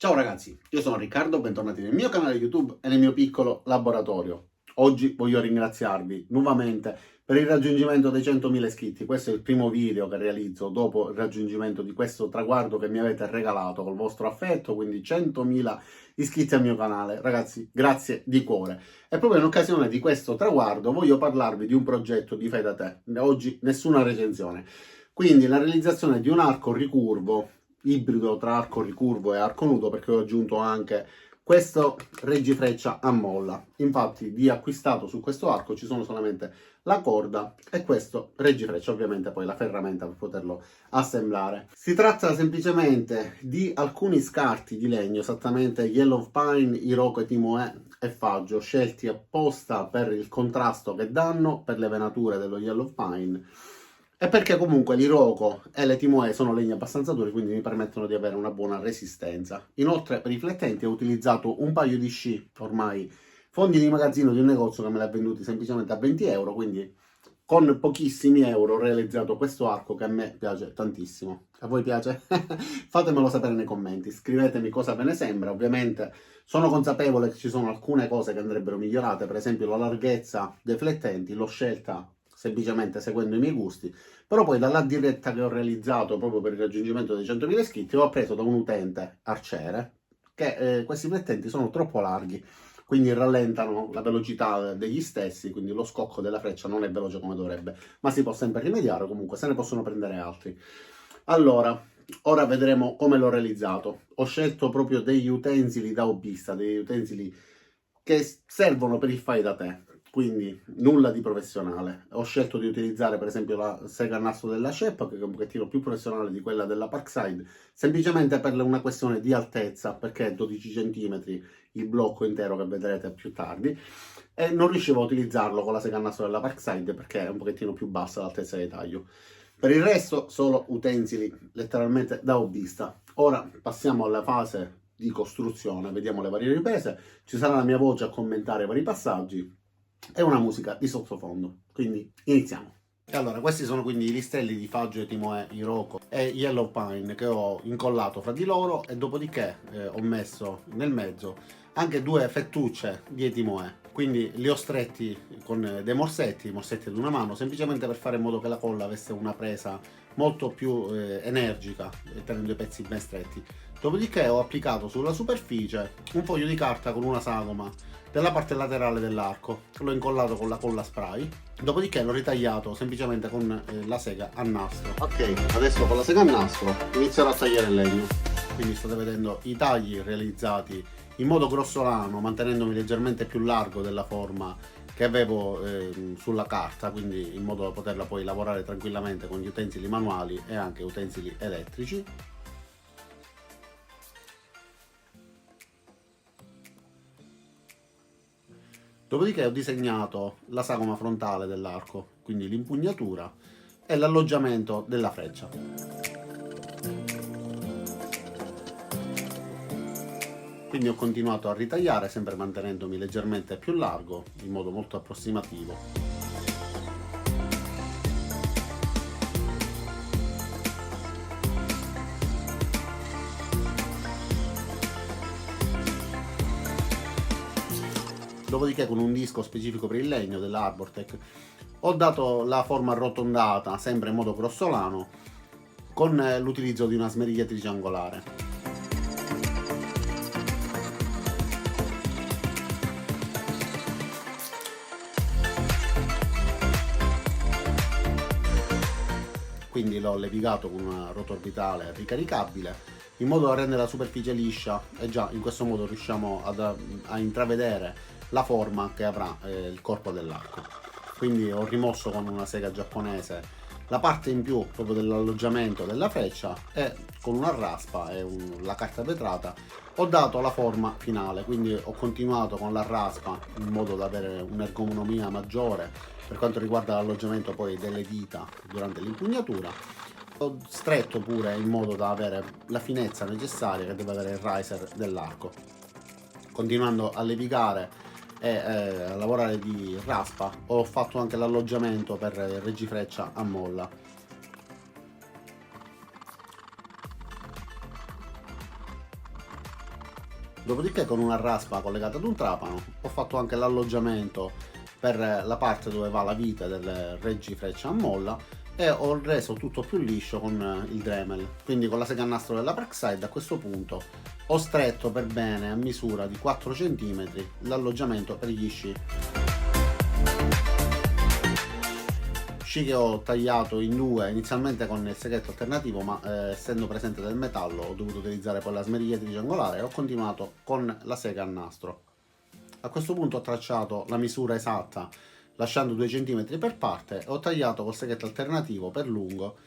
Ciao ragazzi, io sono Riccardo, bentornati nel mio canale YouTube e nel mio piccolo laboratorio. Oggi voglio ringraziarvi nuovamente per il raggiungimento dei 100.000 iscritti. Questo è il primo video che realizzo dopo il raggiungimento di questo traguardo che mi avete regalato col vostro affetto, quindi 100.000 iscritti al mio canale. Ragazzi, grazie di cuore. E proprio in occasione di questo traguardo voglio parlarvi di un progetto di Fai da te. Oggi nessuna recensione. Quindi la realizzazione di un arco ricurvo ibrido tra arco ricurvo e arco nudo, perché ho aggiunto anche questo reggifreccia a molla. Infatti di acquistato su questo arco ci sono solamente la corda e questo reggifreccia, ovviamente poi la ferramenta per poterlo assemblare. Si tratta semplicemente di alcuni scarti di legno, esattamente Yellow Pine, Iroko e Timoè e Faggio, scelti apposta per il contrasto che danno, per le venature dello Yellow Pine, e perché comunque l'Iroko e le Timoe sono legni abbastanza duri, quindi mi permettono di avere una buona resistenza. Inoltre per i flettenti ho utilizzato un paio di sci, ormai fondi di magazzino di un negozio che me li ha venduti semplicemente a 20 euro, quindi con pochissimi euro ho realizzato questo arco che a me piace tantissimo. A voi piace? Fatemelo sapere nei commenti, scrivetemi cosa ve ne sembra. Ovviamente sono consapevole che ci sono alcune cose che andrebbero migliorate, per esempio la larghezza dei flettenti, l'ho scelta semplicemente seguendo i miei gusti, però poi dalla diretta che ho realizzato proprio per il raggiungimento dei 100.000 iscritti ho appreso da un utente arciere che questi flettenti sono troppo larghi, quindi rallentano la velocità degli stessi, quindi lo scocco della freccia non è veloce come dovrebbe, ma si può sempre rimediare, comunque se ne possono prendere altri. Allora, ora vedremo come l'ho realizzato. Ho scelto proprio degli utensili da hobbista, degli utensili che servono per il fai da te, quindi nulla di professionale. Ho scelto di utilizzare per esempio la sega a nastro della Shep, che è un pochettino più professionale di quella della Parkside, semplicemente per una questione di altezza, perché è 12 cm il blocco intero che vedrete più tardi, e non riuscivo a utilizzarlo con la sega a nastro della Parkside perché è un pochettino più bassa l'altezza di taglio. Per il resto solo utensili letteralmente da hobbista. Ora passiamo alla fase di costruzione, vediamo le varie riprese, ci sarà la mia voce a commentare i vari passaggi e una musica di sottofondo, quindi iniziamo. E allora, questi sono quindi i listelli di Faggio, Timoè, Iroko e Yellow Pine che ho incollato fra di loro, e dopodiché ho messo nel mezzo anche due fettucce di Timoè, quindi li ho stretti con dei morsetti ad una mano, semplicemente per fare in modo che la colla avesse una presa molto più energica, tenendo i pezzi ben stretti. Dopodiché ho applicato sulla superficie un foglio di carta con una sagoma della parte laterale dell'arco, l'ho incollato con la colla spray, dopodiché l'ho ritagliato semplicemente con la sega a nastro. Ok, adesso con la sega a nastro inizierò a tagliare il legno, quindi state vedendo i tagli realizzati in modo grossolano, mantenendomi leggermente più largo della forma che avevo sulla carta, quindi in modo da poterla poi lavorare tranquillamente con gli utensili manuali e anche utensili elettrici. Dopodiché ho disegnato la sagoma frontale dell'arco, quindi l'impugnatura e l'alloggiamento della freccia. Quindi ho continuato a ritagliare, sempre mantenendomi leggermente più largo, in modo molto approssimativo. Dopodiché con un disco specifico per il legno dell'Arbortech ho dato la forma arrotondata, sempre in modo grossolano, con l'utilizzo di una smerigliatrice angolare. Quindi l'ho levigato con una rotorbitale ricaricabile in modo da rendere la superficie liscia, e già in questo modo riusciamo a intravedere la forma che avrà il corpo dell'arco. Quindi ho rimosso con una sega giapponese la parte in più proprio dell'alloggiamento della freccia, e con una raspa e la carta vetrata ho dato la forma finale, quindi ho continuato con la raspa in modo da avere un'ergonomia maggiore per quanto riguarda l'alloggiamento poi delle dita durante l'impugnatura. Ho stretto pure in modo da avere la finezza necessaria che deve avere il riser dell'arco. Continuando a levigare e a lavorare di raspa, ho fatto anche l'alloggiamento per il reggifreccia a molla. Dopodiché con una raspa collegata ad un trapano ho fatto anche l'alloggiamento per la parte dove va la vite del reggifreccia a molla e ho reso tutto più liscio con il Dremel. Quindi con la segannastro della Parkside a questo punto ho stretto per bene a misura di 4 cm l'alloggiamento per gli sci. Sci che ho tagliato in due inizialmente con il seghetto alternativo, ma essendo presente del metallo ho dovuto utilizzare poi la smeriglietta triangolare e ho continuato con la sega a nastro. A questo punto ho tracciato la misura esatta lasciando 2 cm per parte e ho tagliato col seghetto alternativo per lungo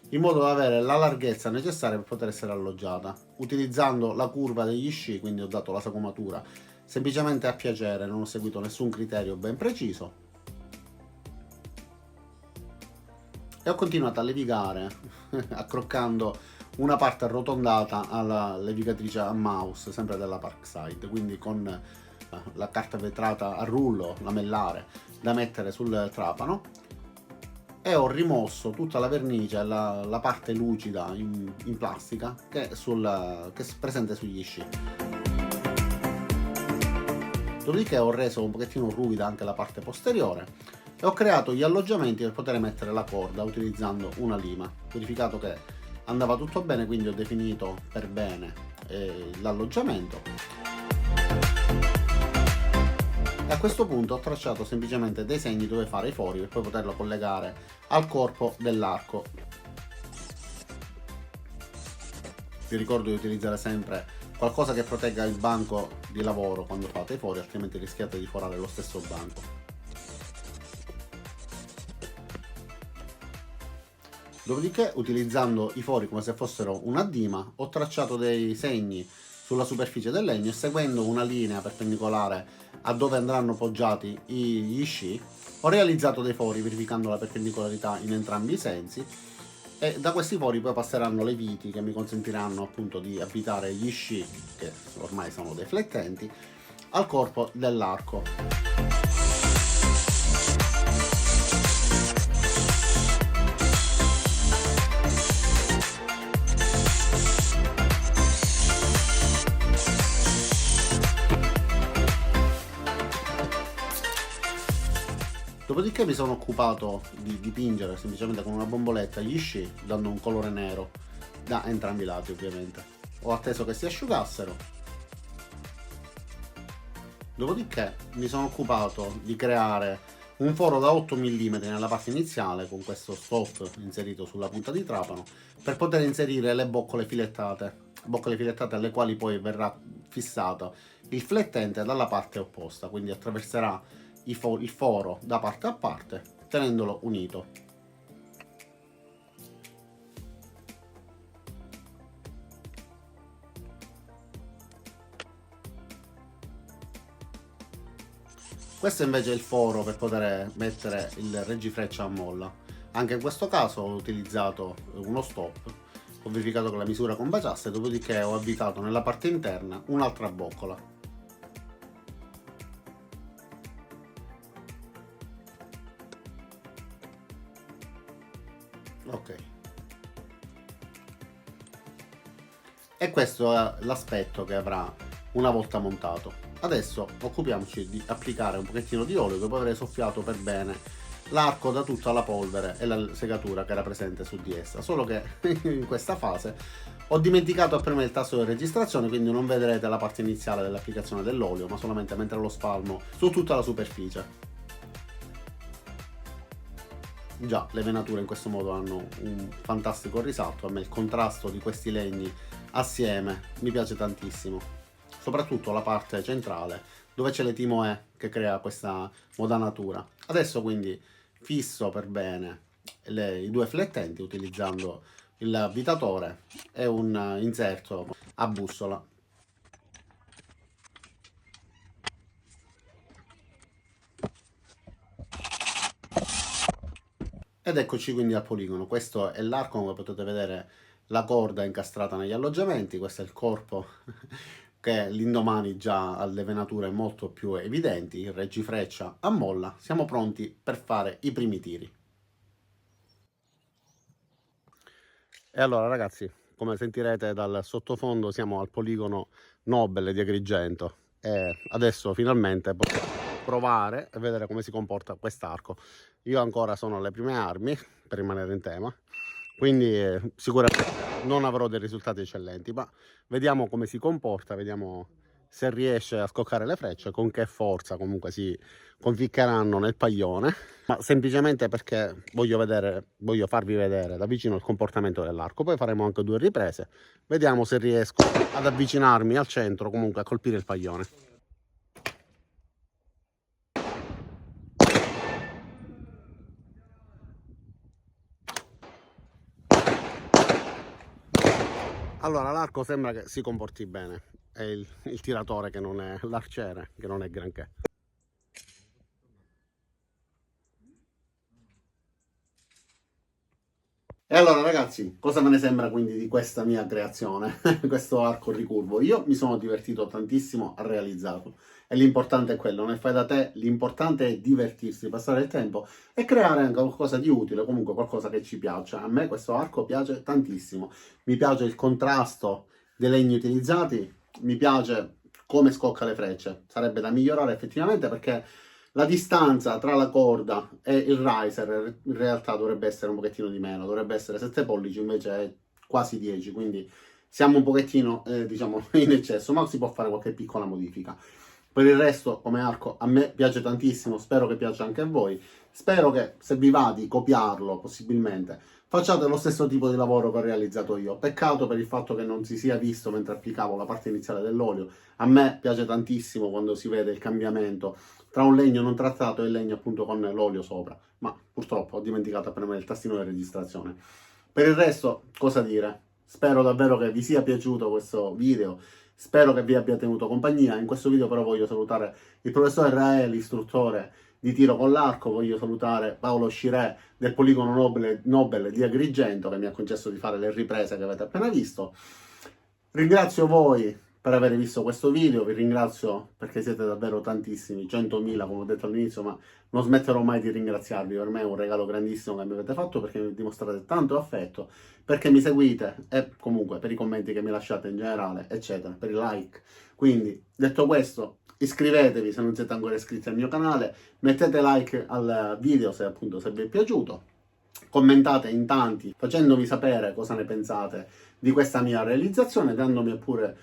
in modo da avere la larghezza necessaria per poter essere alloggiata, utilizzando la curva degli sci, quindi ho dato la sagomatura semplicemente a piacere, non ho seguito nessun criterio ben preciso e ho continuato a levigare accroccando una parte arrotondata alla levigatrice a mouse sempre della Parkside, quindi con la carta vetrata a rullo lamellare da mettere sul trapano e ho rimosso tutta la vernice, la parte lucida in plastica che è presente sugli sci. Dopodiché ho reso un pochettino ruvida anche la parte posteriore e ho creato gli alloggiamenti per poter mettere la corda utilizzando una lima. Ho verificato che andava tutto bene, quindi ho definito per bene l'alloggiamento e a questo punto ho tracciato semplicemente dei segni dove fare i fori per poi poterlo collegare al corpo dell'arco. Vi ricordo di utilizzare sempre qualcosa che protegga il banco di lavoro quando fate i fori, altrimenti rischiate di forare lo stesso banco. Dopodiché, utilizzando i fori come se fossero una dima, ho tracciato dei segni sulla superficie del legno e seguendo una linea perpendicolare a dove andranno poggiati gli sci, ho realizzato dei fori verificando la perpendicolarità in entrambi i sensi e da questi fori poi passeranno le viti che mi consentiranno appunto di avvitare gli sci, che ormai sono deflettenti, al corpo dell'arco. Dopodiché mi sono occupato di dipingere semplicemente con una bomboletta gli sci, dando un colore nero da entrambi i lati ovviamente. Ho atteso che si asciugassero. Dopodiché mi sono occupato di creare un foro da 8 mm nella parte iniziale con questo stop inserito sulla punta di trapano per poter inserire le boccole filettate alle quali poi verrà fissato il flettente dalla parte opposta, quindi attraverserà il foro da parte a parte tenendolo unito. Questo invece è il foro per poter mettere il reggifreccia a molla. Anche in questo caso ho utilizzato uno stop, ho verificato che la misura combaciasse, dopodiché ho avvitato nella parte interna un'altra boccola. Ok. E questo è l'aspetto che avrà una volta montato. Adesso occupiamoci di applicare un pochettino di olio dopo aver soffiato per bene l'arco da tutta la polvere e la segatura che era presente su di essa, solo che in questa fase ho dimenticato a premere il tasto di registrazione, quindi non vedrete la parte iniziale dell'applicazione dell'olio, ma solamente mentre lo spalmo su tutta la superficie. Già, le venature in questo modo hanno un fantastico risalto, a me il contrasto di questi legni assieme mi piace tantissimo, soprattutto la parte centrale dove c'è l'etimoè che crea questa modanatura. Adesso quindi fisso per bene i due flettenti utilizzando il avvitatore e un inserto a bussola. Ed eccoci quindi al poligono. Questo è l'arco, come potete vedere la corda incastrata negli alloggiamenti, questo è il corpo che l'indomani già ha le venature molto più evidenti, il reggifreccia a molla. Siamo pronti per fare i primi tiri. E allora ragazzi, come sentirete dal sottofondo siamo al poligono Nobel di Agrigento e adesso finalmente posso provare e vedere come si comporta quest'arco. Io ancora sono alle prime armi, per rimanere in tema, quindi sicuramente non avrò dei risultati eccellenti, ma vediamo come si comporta, vediamo se riesce a scoccare le frecce, con che forza comunque si conficcheranno nel paglione, ma semplicemente perché voglio farvi vedere da vicino il comportamento dell'arco. Poi faremo anche 2 riprese, vediamo se riesco ad avvicinarmi al centro, comunque a colpire il paglione. Allora, l'arco sembra che si comporti bene, è il tiratore che non è l'arciere, che non è granché. E allora ragazzi, cosa me ne sembra quindi di questa mia creazione, questo arco ricurvo? Io mi sono divertito tantissimo a realizzarlo e l'importante è quello, non è fai da te, l'importante è divertirsi, passare il tempo e creare anche qualcosa di utile, comunque qualcosa che ci piaccia. A me questo arco piace tantissimo, mi piace il contrasto dei legni utilizzati, mi piace come scocca le frecce, sarebbe da migliorare effettivamente perché la distanza tra la corda e il riser in realtà dovrebbe essere un pochettino di meno, dovrebbe essere 7 pollici, invece è quasi 10, quindi siamo un pochettino diciamo in eccesso, ma si può fare qualche piccola modifica. Per il resto, come arco, a me piace tantissimo, spero che piaccia anche a voi. Spero che se vi va di copiarlo, possibilmente, facciate lo stesso tipo di lavoro che ho realizzato io. Peccato per il fatto che non si sia visto mentre applicavo la parte iniziale dell'olio. A me piace tantissimo quando si vede il cambiamento tra un legno non trattato e il legno appunto con l'olio sopra. Ma purtroppo ho dimenticato a premere il tastino di registrazione. Per il resto, cosa dire? Spero davvero che vi sia piaciuto questo video. Spero che vi abbia tenuto compagnia. In questo video però voglio salutare il professor Rael, istruttore di tiro con l'arco, voglio salutare Paolo Scirè del poligono Nobel di Agrigento che mi ha concesso di fare le riprese che avete appena visto. Ringrazio voi per aver visto questo video, vi ringrazio perché siete davvero tantissimi, 100.000 come ho detto all'inizio, ma non smetterò mai di ringraziarvi, per me è un regalo grandissimo che mi avete fatto perché mi dimostrate tanto affetto, perché mi seguite e comunque per i commenti che mi lasciate in generale, eccetera, per i like. Quindi, detto questo, iscrivetevi se non siete ancora iscritti al mio canale, mettete like al video se appunto se vi è piaciuto, commentate in tanti facendomi sapere cosa ne pensate di questa mia realizzazione, dandomi pure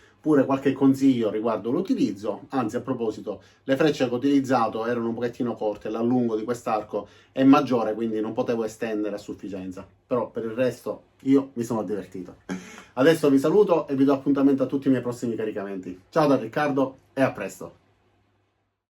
qualche consiglio riguardo l'utilizzo. Anzi, a proposito, le frecce che ho utilizzato erano un pochettino corte, l'allungo di quest'arco è maggiore, quindi non potevo estendere a sufficienza. Però per il resto io mi sono divertito. Adesso vi saluto e vi do appuntamento a tutti i miei prossimi caricamenti. Ciao da Riccardo e a presto!